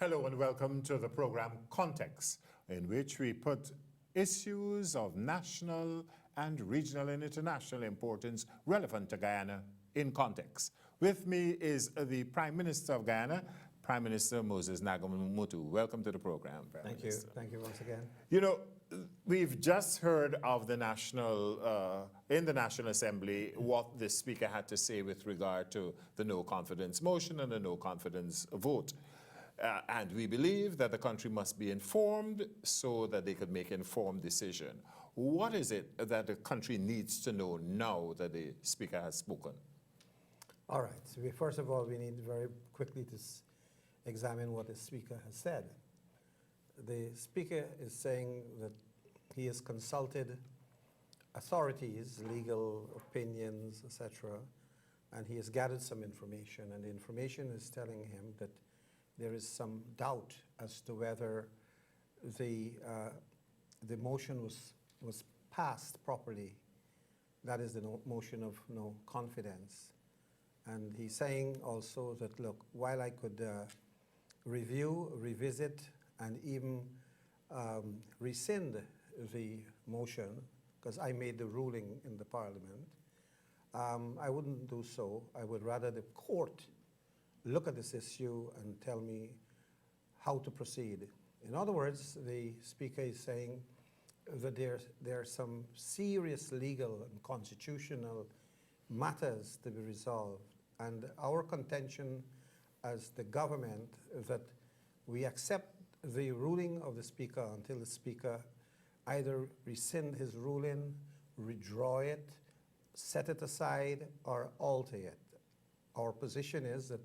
Hello and welcome to the program Context, in which we put issues of national and regional and international importance relevant to Guyana in context. With me is the Prime Minister of Guyana, Prime Minister Moses Nagamootoo. Welcome to the program, Prime Minister. Thank you once again. You know, we've just heard of the in the National Assembly what the Speaker had to say with regard to the no confidence motion and the no confidence vote. And we believe that the country must be informed so that they could make informed decision. What is it that the country needs to know now that the Speaker has spoken? All right. So first of all, we need very quickly to examine what the Speaker has said. The Speaker is saying that he has consulted authorities, legal opinions, etc., and he has gathered some information, and the information is telling him that there is some doubt as to whether the motion was passed properly. That is the motion of no confidence. And he's saying also that, look, while I could review, revisit, and even rescind the motion, because I made the ruling in the Parliament, I wouldn't do so. I would rather the court look at this issue and tell me how to proceed. In other words, the Speaker is saying that there are some serious legal and constitutional matters to be resolved. And our contention as the government is that we accept the ruling of the Speaker until the Speaker either rescind his ruling, withdraw it, set it aside, or alter it. Our position is that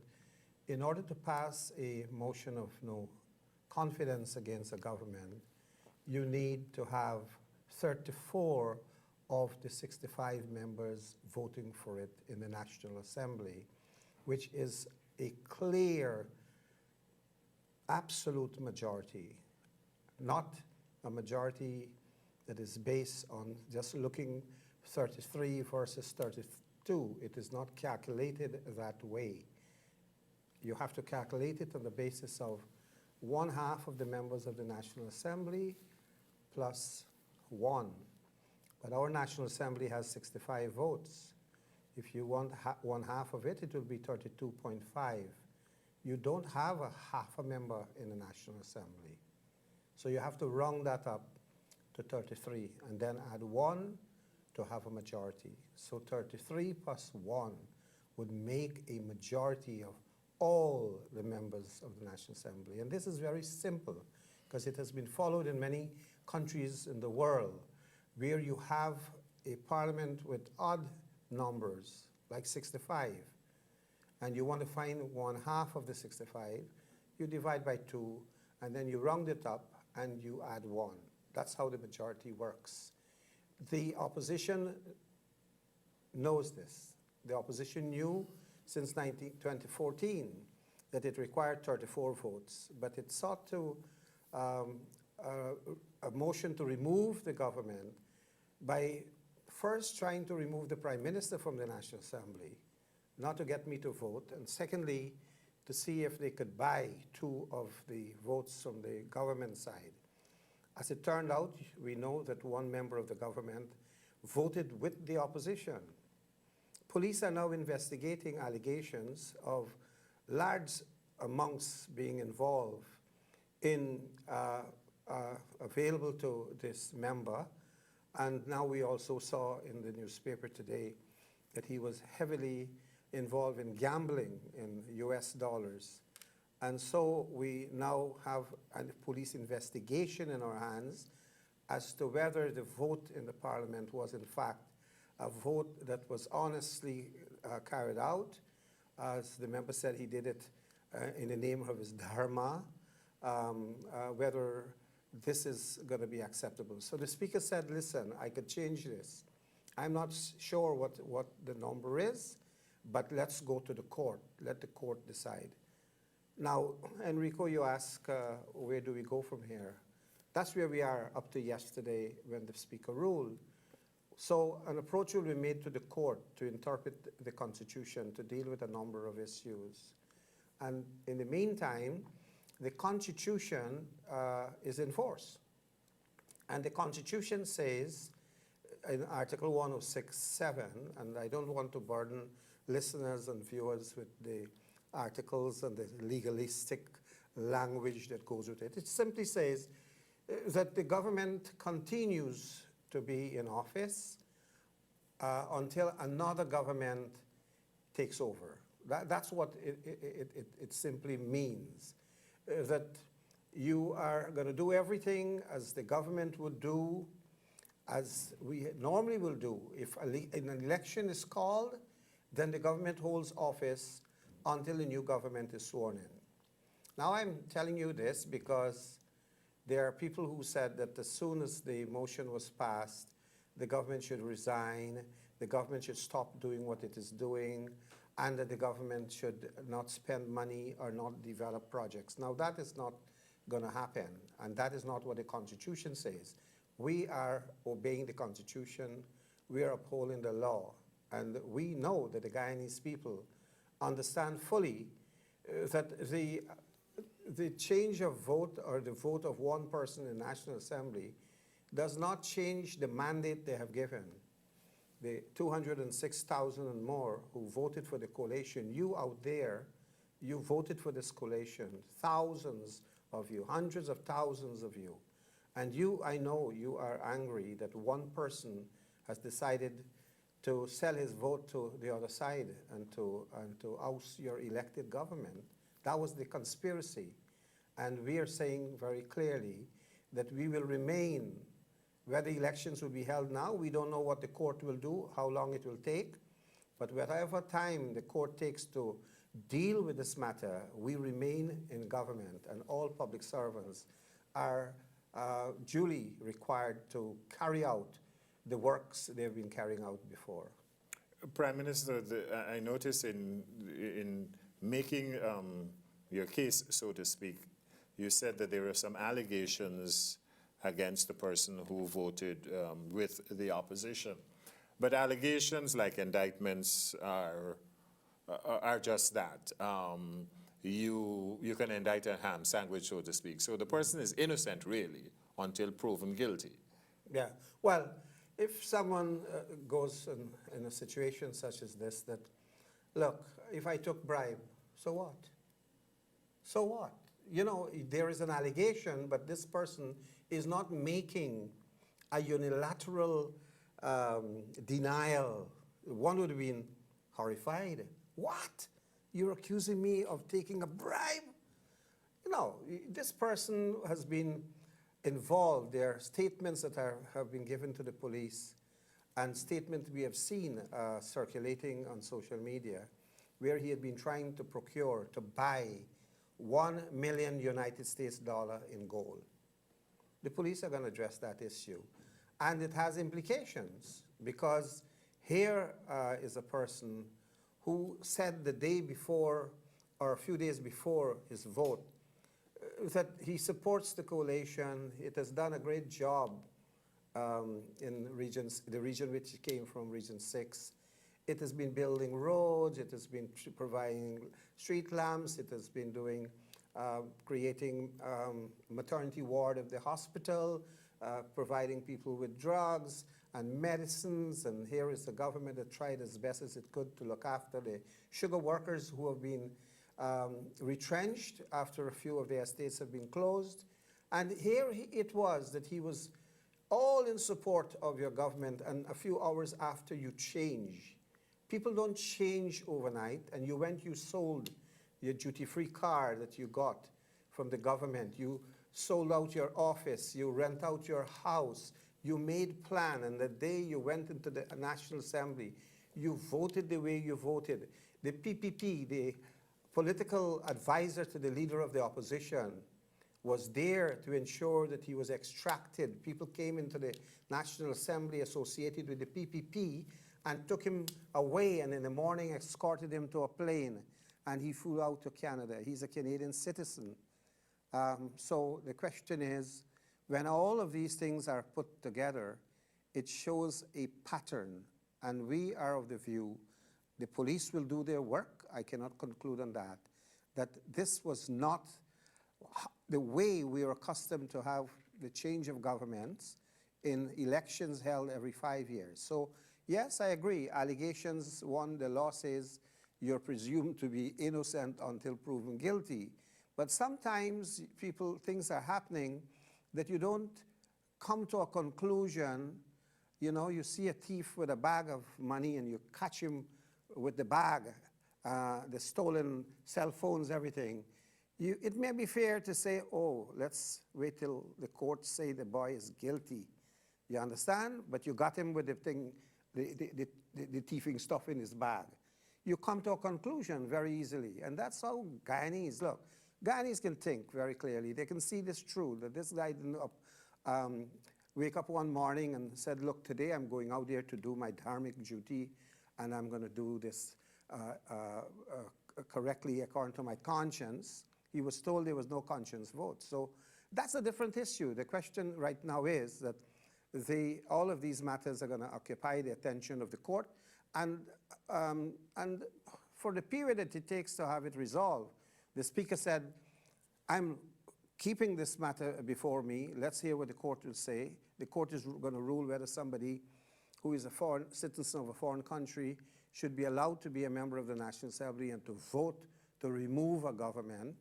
in order to pass a motion of no confidence against a government, you need to have 34 of the 65 members voting for it in the National Assembly, which is a clear, absolute majority, not a majority that is based on just looking 33 versus 32. It is not calculated that way. You have to calculate it on the basis of 1/2 of the members of the National Assembly plus 1. But our National Assembly has 65 votes. If you want 1/2 of it, it will be 32.5. You don't have a half a member in the National Assembly. So you have to round that up to 33 and then add 1 to have a majority. So 33 plus 1 would make a majority of all the members of the National Assembly. And this is very simple because it has been followed in many countries in the world where you have a parliament with odd numbers, like 65, and you want to find 1/2 of the 65, you divide by 2, and then you round it up and you add 1. That's how the majority works. The opposition knows this. The opposition knew since 2014 that it required 34 votes, but it sought to a motion to remove the government by first trying to remove the Prime Minister from the National Assembly, not to get me to vote, and secondly, to see if they could buy 2 of the votes from the government side. As it turned out, we know that 1 member of the government voted with the opposition. Police are now investigating allegations of large amounts being involved in available to this member. And now we also saw in the newspaper today that he was heavily involved in gambling in US dollars. And so we now have a police investigation in our hands as to whether the vote in the Parliament was in fact a vote that was honestly carried out. As the member said, he did it in the name of his dharma, whether this is going to be acceptable. So the Speaker said, listen, I could change this. I'm not sure what the number is, but let's go to the court. Let the court decide. Now, Enrico, you ask, where do we go from here? That's where we are up to yesterday when the Speaker ruled. So an approach will be made to the court to interpret the Constitution, to deal with a number of issues. And in the meantime, the Constitution is in force. And the Constitution says in Article 106(7), and I don't want to burden listeners and viewers with the articles and the legalistic language that goes with it. It simply says that the government continues to be in office until another government takes over. That's what it simply means. That you are going to do everything as the government would do, as we normally will do. If an election is called, then the government holds office until the new government is sworn in. Now I'm telling you this because there are people who said that as soon as the motion was passed, the government should resign, the government should stop doing what it is doing, and that the government should not spend money or not develop projects. Now that is not going to happen, and that is not what the Constitution says. We are obeying the Constitution, we are upholding the law, and we know that the Guyanese people understand fully that the change of vote or the vote of one person in the National Assembly does not change the mandate they have given. The 206,000 and more who voted for the coalition, you out there, you voted for this coalition, thousands of you, hundreds of thousands of you. And you, I know you are angry that one person has decided to sell his vote to the other side and to oust your elected government. That was the conspiracy. And we are saying very clearly that we will remain, whether elections will be held now, we don't know what the court will do, how long it will take, but whatever time the court takes to deal with this matter, we remain in government, and all public servants are duly required to carry out the works they've been carrying out before. Prime Minister, I noticed in making your case, so to speak, you said that there are some allegations against the person who voted with the opposition. But allegations, like indictments, are just that. You can indict a ham sandwich, so to speak. So the person is innocent, really, until proven guilty. Yeah. Well, if someone goes in a situation such as this, that, look, if I took bribe, so what? So what? You know, there is an allegation, but this person is not making a unilateral denial. One would have been horrified. What? You're accusing me of taking a bribe? You know, this person has been involved. There are statements that have been given to the police and statements we have seen circulating on social media where he had been trying to procure, to buy $1 million United States dollar in gold. The police are going to address that issue. And it has implications because here is a person who said the day before or a few days before his vote that he supports the coalition. It has done a great job in the region which he came from, Region 6. It has been building roads, it has been providing street lamps, it has been doing, creating maternity ward of the hospital, providing people with drugs and medicines, and here is the government that tried as best as it could to look after the sugar workers who have been retrenched after a few of their estates have been closed. And here it was that he was all in support of your government, and a few hours after you change. People don't change overnight, and you sold your duty-free card that you got from the government. You sold out your office, you rent out your house, you made plan, and the day you went into the National Assembly, you voted the way you voted. The PPP, the political advisor to the leader of the opposition, was there to ensure that he was extracted. People came into the National Assembly associated with the PPP and took him away, and in the morning escorted him to a plane, and he flew out to Canada. He's a Canadian citizen. So the question is, when all of these things are put together, it shows a pattern, and we are of the view, the police will do their work, I cannot conclude on that, that this was not the way we are accustomed to have the change of governments in elections held every 5 years. So yes, I agree, allegations, one, the law says you're presumed to be innocent until proven guilty. But sometimes things are happening that you don't come to a conclusion. You know, you see a thief with a bag of money and you catch him with the bag, the stolen cell phones, everything. It may be fair to say, oh, let's wait till the courts say the boy is guilty. You understand? But you got him with the thing, the thieving stuff in his bag. You come to a conclusion very easily. And that's how Guyanese look. Guyanese can think very clearly. They can see this true, that this guy didn't wake up one morning and said, look, today I'm going out there to do my dharmic duty, and I'm going to do this correctly according to my conscience. He was told there was no conscience vote. So that's a different issue. The question right now is that all of these matters are going to occupy the attention of the court, and for the period that it takes to have it resolved, the Speaker said, I'm keeping this matter before me. Let's hear what the court will say. The court is going to rule whether somebody who is a foreign citizen of a foreign country should be allowed to be a member of the National Assembly and to vote to remove a government,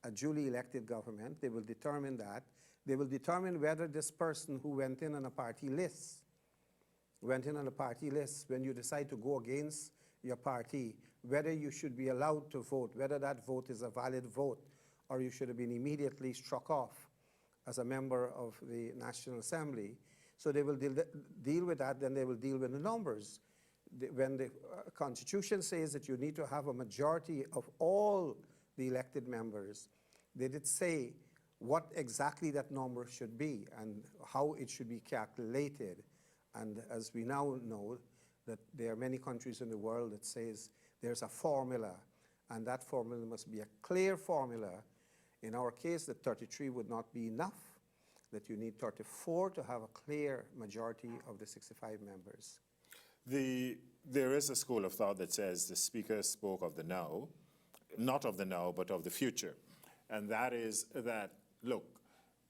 a duly elected government. They will determine that. They will determine whether this person who went in on a party list, when you decide to go against your party, whether you should be allowed to vote, whether that vote is a valid vote, or you should have been immediately struck off as a member of the National Assembly. So they will deal with that, then they will deal with the numbers. When the Constitution says that you need to have a majority of all the elected members, they did say what exactly that number should be and how it should be calculated. And as we now know, that there are many countries in the world that says there's a formula, and that formula must be a clear formula. In our case, that 33 would not be enough, that you need 34 to have a clear majority of the 65 members. There is a school of thought that says the Speaker spoke of the now, not of the now, but of the future. And that is that, look,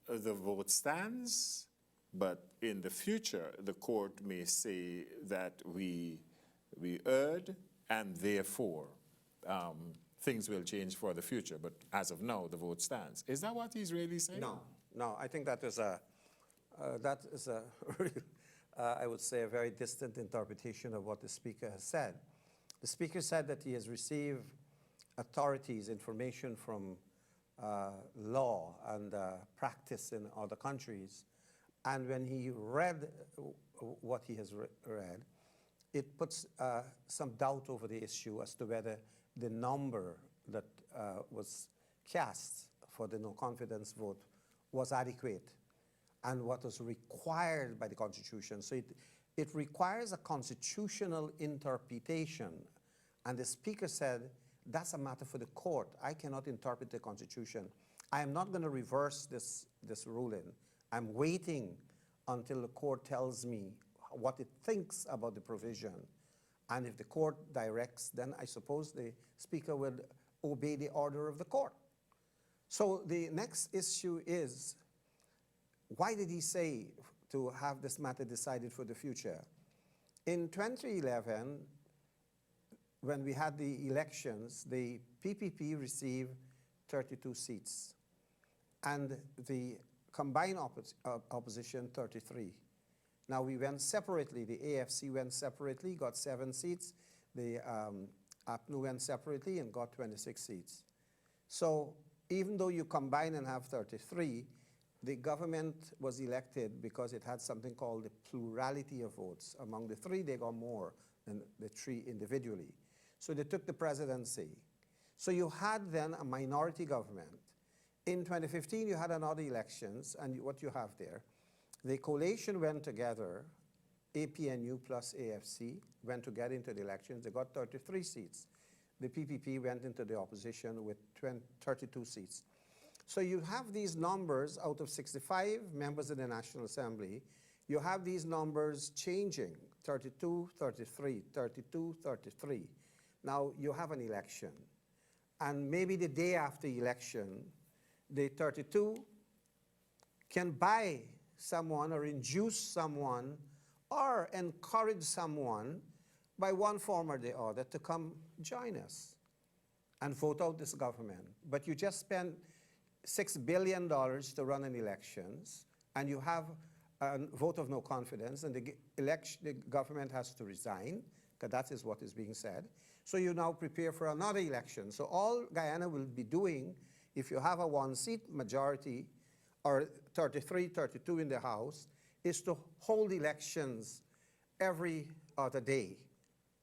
the vote stands, but in the future, the court may say that we erred, and therefore things will change for the future. But as of now, the vote stands. Is that what he's really saying? No. I think that is a I would say, a very distant interpretation of what the Speaker has said. The Speaker said that he has received authorities, information from law and practice in other countries. And when he read what he has read, it puts some doubt over the issue as to whether the number that was cast for the no confidence vote was adequate and what was required by the Constitution. So it requires a constitutional interpretation. And the Speaker said, that's a matter for the court. I cannot interpret the Constitution. I am not going to reverse this ruling. I'm waiting until the court tells me what it thinks about the provision. And if the court directs, then I suppose the Speaker would obey the order of the court. So the next issue is, why did he say to have this matter decided for the future? In 2011, when we had the elections, the PPP received 32 seats, and the combined opposition 33. Now we went separately. The AFC went separately, got 7 seats. The APNU went separately and got 26 seats. So even though you combine and have 33, the government was elected because it had something called the plurality of votes. Among the 3, they got more than the 3 individually. So they took the presidency. So you had then a minority government. In 2015, you had another elections, and what you have there, the coalition went together, APNU plus AFC, went together into the elections. They got 33 seats. The PPP went into the opposition with 32 seats. So you have these numbers out of 65 members of the National Assembly. You have these numbers changing, 32, 33, 32, 33. Now you have an election. And maybe the day after election, the 32 can buy someone or induce someone or encourage someone by one form or the other to come join us and vote out this government. But you just spent $6 billion to run an elections, and you have a vote of no confidence, and the government has to resign, because that is what is being said. So you now prepare for another election. So all Guyana will be doing, if you have a one-seat majority, or 33, 32 in the House, is to hold elections every other day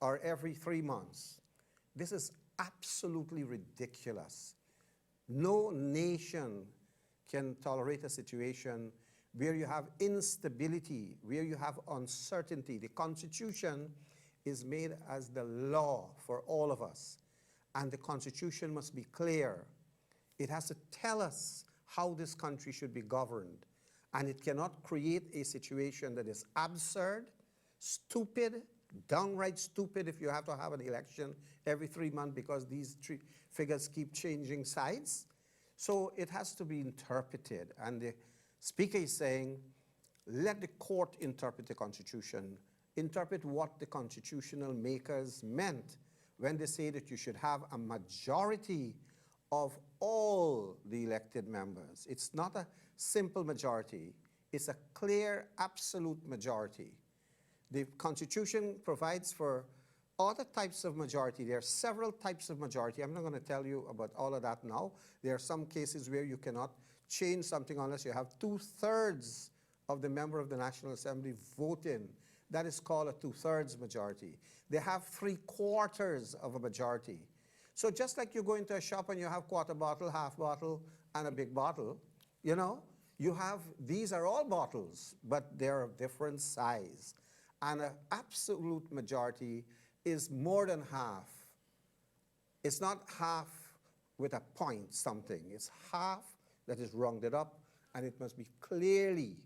or every 3 months. This is absolutely ridiculous. No nation can tolerate a situation where you have instability, where you have uncertainty. The Constitution is made as the law for all of us, and the Constitution must be clear. It has to tell us how this country should be governed, and it cannot create a situation that is absurd, stupid, downright stupid if you have to have an election every 3 months because these three figures keep changing sides. So it has to be interpreted, and the Speaker is saying, let the court interpret the Constitution, interpret what the constitutional makers meant when they say that you should have a majority of all the elected members. It's not a simple majority, it's a clear, absolute majority. The Constitution provides for other types of majority. There are several types of majority. I'm not going to tell you about all of that now. There are some cases where you cannot change something unless you have 2/3 of the member of the National Assembly voting. That is called a 2/3 majority. They have 3/4 of a majority. So just like you go into a shop and you have quarter bottle, half bottle, and a big bottle, you know, you have, these are all bottles, but they're of different size. And an absolute majority is more than half. It's not half with a point something. It's half that is rounded up, and it must be clearly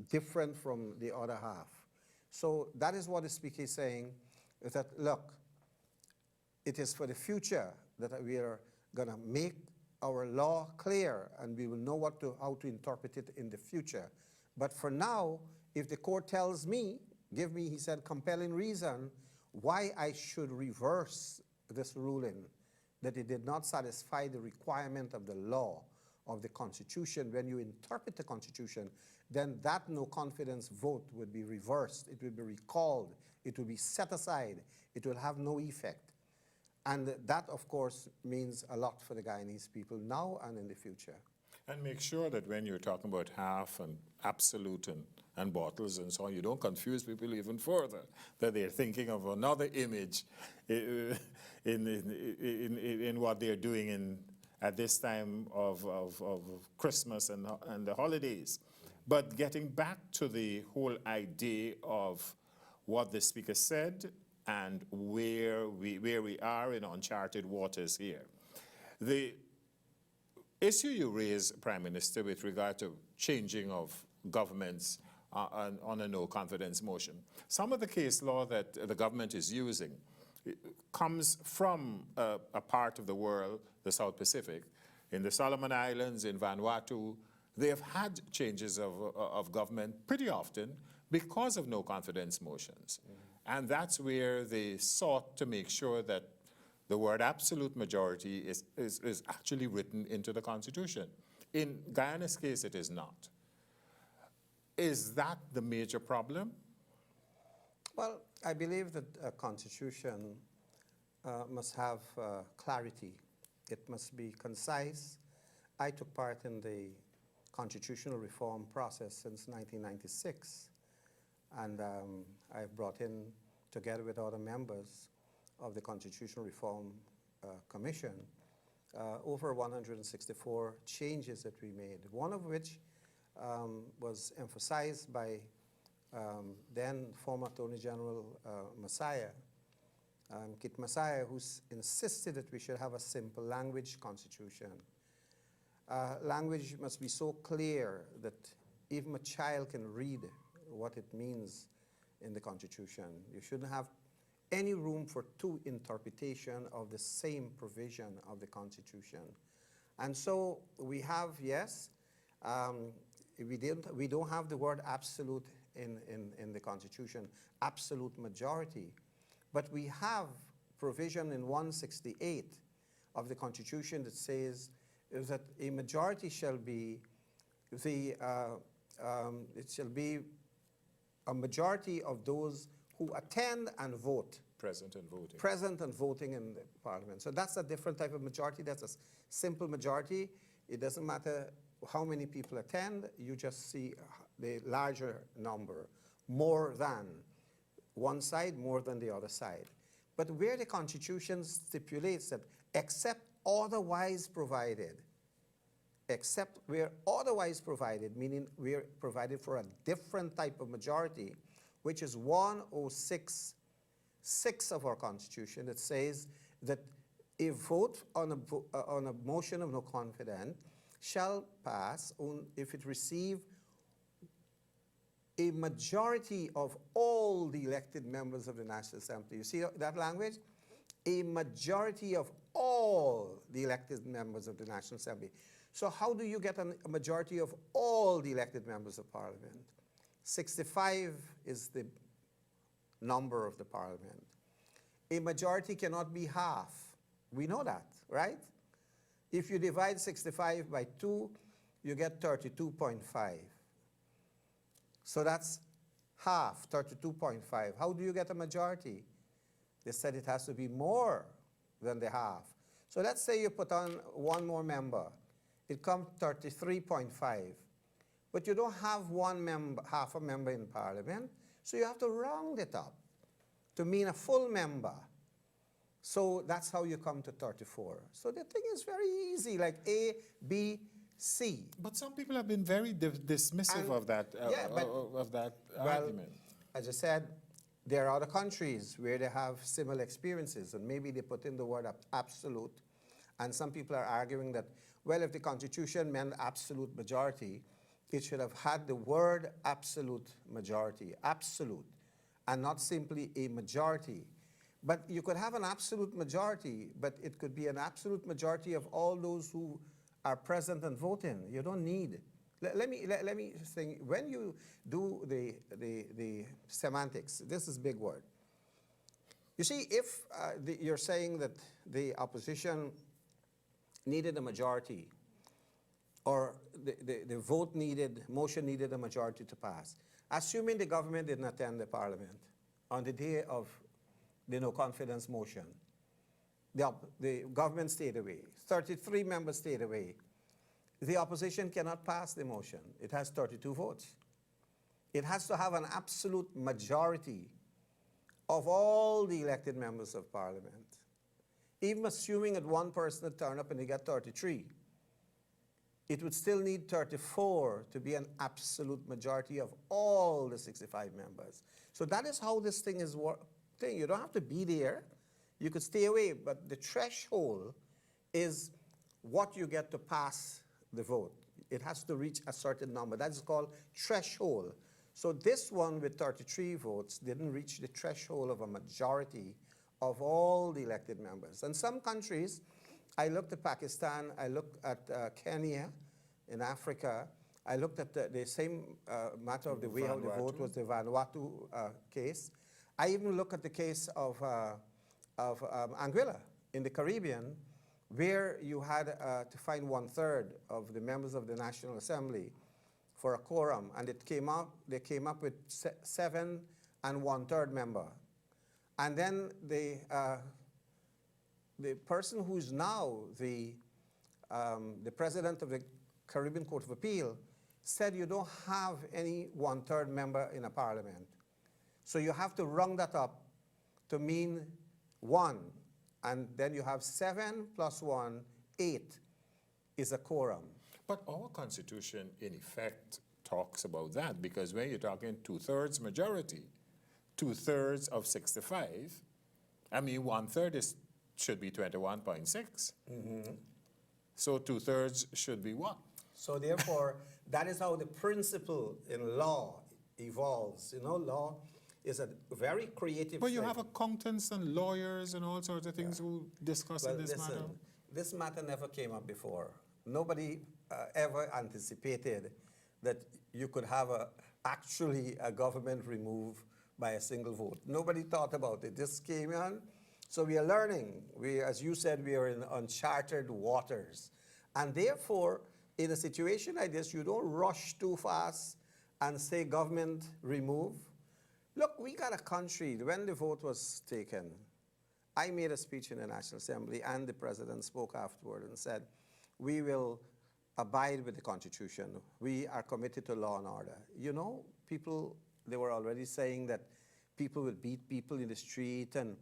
different from the other half. So that is what the Speaker is saying, is that, look, it is for the future that we are going to make our law clear, and we will know how to interpret it in the future. But for now, if the court tells me, give me, he said, compelling reason why I should reverse this ruling, that it did not satisfy the requirement of the law, of the Constitution, when you interpret the Constitution, then that no confidence vote would be reversed, it would be recalled, it will be set aside, it will have no effect. And that, of course, means a lot for the Guyanese people now and in the future. And make sure that when you're talking about half and absolute and bottles and so on, you don't confuse people even further, that they're thinking of another image in what they're doing at this time of Christmas and the holidays. But getting back to the whole idea of what the Speaker said and where we are in uncharted waters here. The issue you raise, Prime Minister, with regard to changing of governments on a no-confidence motion, some of the case law that the government is using comes from a part of the world, the South Pacific. In the Solomon Islands, in Vanuatu, they have had changes of government pretty often because of no-confidence motions. Mm-hmm. And that's where they sought to make sure that the word absolute majority is actually written into the Constitution. In Guyana's case, it is not. Is that the major problem? Well, I believe that a Constitution must have clarity. It must be concise. I took part in the constitutional reform process since 1996. And I've brought in, together with other members of the Constitutional Reform Commission, over 164 changes that we made, one of which was emphasized by then former Attorney General Messiah, Kit Messiah, who insisted that we should have a simple language constitution. Language must be so clear that even a child can read what it means in the Constitution. You shouldn't have any room for two interpretation of the same provision of the Constitution. And so we have, yes, we don't have the word absolute in the Constitution, absolute majority, but we have provision in 168 of the Constitution that says that a majority shall be it shall be a majority of those who attend and vote. Present and voting. Present and voting in the parliament. So that's a different type of majority. That's a simple majority. It doesn't matter how many people attend. You just see the larger number, more than one side, more than the other side. But where the Constitution stipulates that except otherwise provided, except where otherwise provided, meaning we're provided for a different type of majority, which is 106(6) of our Constitution, that says that a vote on a motion of no confidence shall pass if it receive a majority of all the elected members of the National Assembly. You see that language? A majority of all the elected members of the National Assembly. So how do you get a majority of all the elected members of Parliament? 65 is the number of the Parliament. A majority cannot be half. We know that, right? If you divide 65 by 2, you get 32.5. So that's half, 32.5. How do you get a majority? They said it has to be more than the half. So let's say you put on one more member. It comes 33.5. But you don't have one member, half a member in Parliament, so you have to round it up to mean a full member. So that's how you come to 34. So the thing is very easy, like A, B, C. But some people have been very dismissive of that, argument. As I said, there are other countries where they have similar experiences, and maybe they put in the word absolute, and some people are arguing that, well, if the Constitution meant absolute majority, it should have had the word absolute majority, absolute, and not simply a majority. But you could have an absolute majority, but it could be an absolute majority of all those who are present and voting. You don't need. Let me think. When you do the semantics, this is a big word. You see, if you're saying that the opposition needed a majority, or the motion needed a majority to pass, assuming the government didn't attend the Parliament on the day of the no confidence motion, the government stayed away. 33 members stayed away. The opposition cannot pass the motion. It has 32 votes. It has to have an absolute majority of all the elected members of Parliament. Even assuming that one person would turn up and they got 33, it would still need 34 to be an absolute majority of all the 65 members. So that is how this thing is working. You don't have to be there. You could stay away, but the threshold is what you get to pass the vote. It has to reach a certain number. That is called threshold. So this one with 33 votes didn't reach the threshold of a majority of all the elected members. And some countries, I looked at Pakistan, I looked at Kenya in Africa, I looked at the same matter of the way how the vote was the Vanuatu case. I even looked at the case of Anguilla in the Caribbean, where you had to find 1/3 of the members of the National Assembly for a quorum, and they came up with 7 1/3 member. And then the person who's now the president of the Caribbean Court of Appeal said you don't have any 1/3 member in a parliament. So you have to round that up to mean 1. And then you have 7 + 1, 8 is a quorum. But our Constitution, in effect, talks about that, because when you're talking 2/3 majority, 2/3 of 65, I mean, 1/3 should be 21.6. So 2/3 should be what? So therefore, that is how the principle in law evolves. You know, law is a very creative But you thing. have accountants and lawyers and all sorts of things who discuss in this matter. this matter never came up before. Nobody ever anticipated that you could have actually a government removed by a single vote. Nobody thought about it. This came on. So we are learning. As you said, we are in uncharted waters. And therefore, in a situation like this, you don't rush too fast and say government remove. Look, we got a country, when the vote was taken, I made a speech in the National Assembly and the President spoke afterward and said, we will abide with the Constitution. We are committed to law and order. You know, people, they were already saying that people will beat people in the street and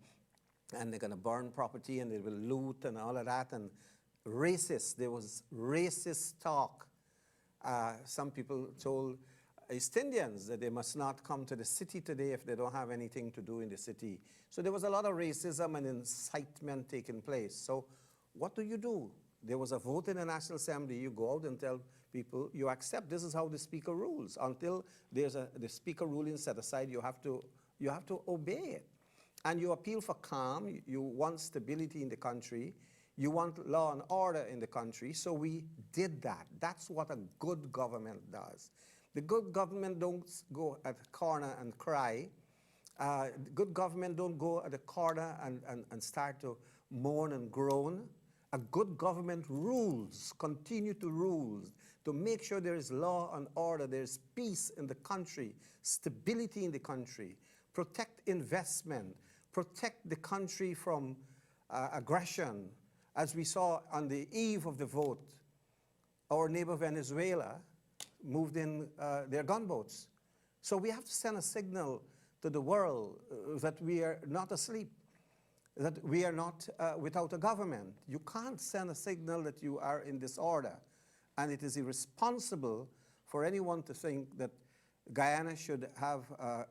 they're going to burn property and they will loot and all of that. And racist, there was racist talk. Some people told East Indians that they must not come to the city today if they don't have anything to do in the city. So there was a lot of racism and incitement taking place. So what do? There was a vote in the National Assembly. You go out and tell people, you accept this is how the speaker rules. Until there's the speaker ruling set aside, you have to obey it. And you appeal for calm. You want stability in the country. You want law and order in the country. So we did that. That's what a good government does. The good government don't go at the corner and cry. Good government don't go at the corner and start to moan and groan. A good government rules, continue to rule, to make sure there is law and order, there is peace in the country, stability in the country, protect investment, protect the country from aggression. As we saw on the eve of the vote, our neighbor Venezuela moved in their gunboats. So we have to send a signal to the world that we are not asleep, that we are not without a government. You can't send a signal that you are in disorder. And it is irresponsible for anyone to think that Guyana should have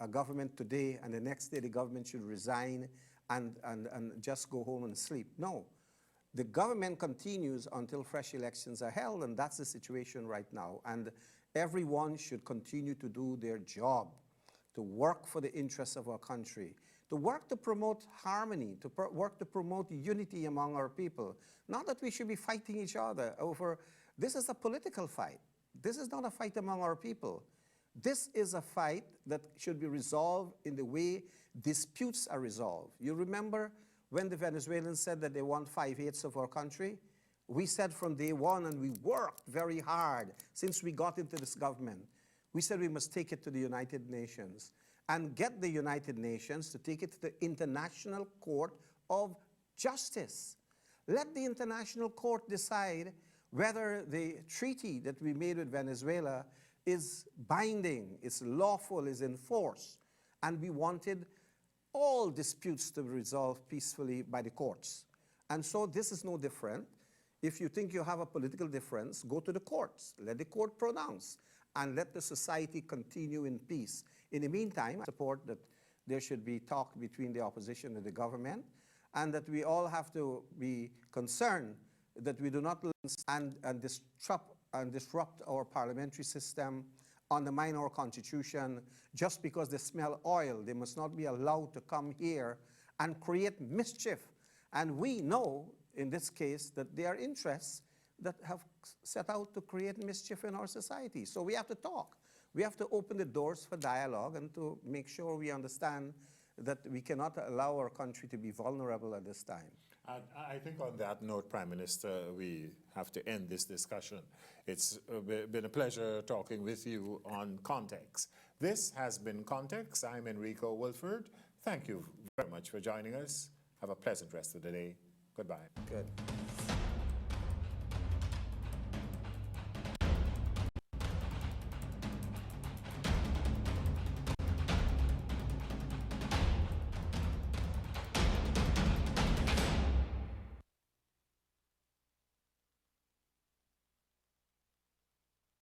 a government today and the next day the government should resign and just go home and sleep. No. The government continues until fresh elections are held, and that's the situation right now. And everyone should continue to do their job, to work for the interests of our country, to work to promote harmony, to work to promote unity among our people. Not that we should be fighting each other over, this is a political fight. This is not a fight among our people. This is a fight that should be resolved in the way disputes are resolved. You remember when the Venezuelans said that they want 5/8 of our country? We said from day one, and we worked very hard since we got into this government, we said we must take it to the United Nations and get the United Nations to take it to the International Court of Justice. Let the International Court decide whether the treaty that we made with Venezuela is binding, is lawful, is enforced. And we wanted all disputes to be resolved peacefully by the courts. And so this is no different. If you think you have a political difference, go to the courts. Let the court pronounce and let the society continue in peace. In the meantime, I support that there should be talk between the opposition and the government, and that we all have to be concerned that we do not disrupt our parliamentary system, undermine our constitution, just because they smell oil. They must not be allowed to come here and create mischief. And we know, in this case, that there are interests that have set out to create mischief in our society. So we have to talk. We have to open the doors for dialogue and to make sure we understand that we cannot allow our country to be vulnerable at this time. I think on that note, Prime Minister, we have to end this discussion. It's been a pleasure talking with you on Context. This has been Context. I'm Enrico Wilford. Thank you very much for joining us. Have a pleasant rest of the day. Goodbye. Good.